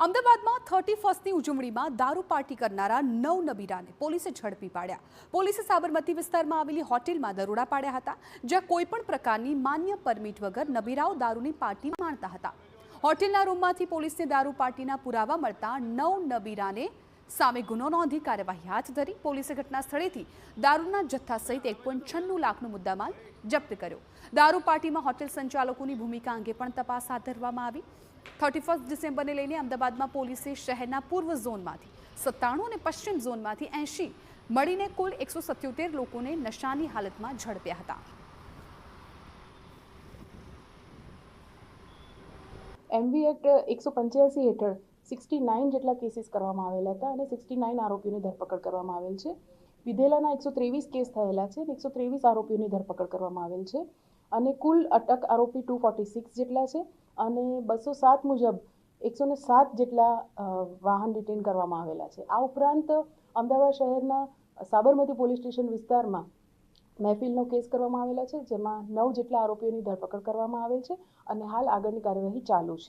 અમદાવાદમાં 31મી ઉજવણીમાં દારૂ પાર્ટી કરનારા 9 નબીરાને પોલીસે ઝડપી પાડ્યા। પોલીસે સાબરમતી વિસ્તારમાં આવેલી હોટેલમાં દરોડા પાડ્યા હતા, જ્યાં કોઈપણ પ્રકારની માન્ય પરમિટ વગર નબીરાઓ દારૂની પાર્ટી માણતા હતા। હોટેલના રૂમમાંથી પોલીસને દારૂ પાર્ટીના પુરાવા મળતા 9 નબીરાને સામે ગુનો નોંધી કાર્યવાહી હાથ ધરી। પોલીસે ઘટના સ્થળેથી દારૂના જથ્થા સહિત 1.96 લાખનો મુદ્દામાલ જપ્ત કર્યો। દારૂ પાર્ટીમાં હોટેલ સંચાલકોની ભૂમિકા અંગે પણ તપાસ હાથ ધરવામાં આવી। 31 ડિસેમ્બરને લઈને અમદાવાદમાં પોલીસે શહેરના પૂર્વ ઝોનમાંથી 97 અને પશ્ચિમ ઝોનમાંથી 80 મળીને કુલ 177 લોકોને નશાની હાલતમાં ઝડપ્યા હતા। એમવી એક્ટ 185 હેઠળ 69 જેટલા કેસીસ કરવામાં આવેલા હતા અને 69 આરોપીઓની ધરપકડ કરવામાં આવેલ છે। વિધેલાના 123 કેસ થયેલા છે અને 123 આરોપીઓની ધરપકડ કરવામાં આવેલ છે અને કુલ અટક આરોપી 246 જેટલા છે અને 207 મુજબ 107 જેટલા વાહન ડિટેન કરવામાં આવેલા છે। આ ઉપરાંત અમદાવાદ શહેરના સાબરમતી પોલીસ સ્ટેશન વિસ્તારમાં મહેફિલનો કેસ કરવામાં આવેલા છે, જેમાં 9 જેટલા આરોપીઓની ધરપકડ કરવામાં આવેલ છે અને હાલ આગળની કાર્યવાહી ચાલુ છે।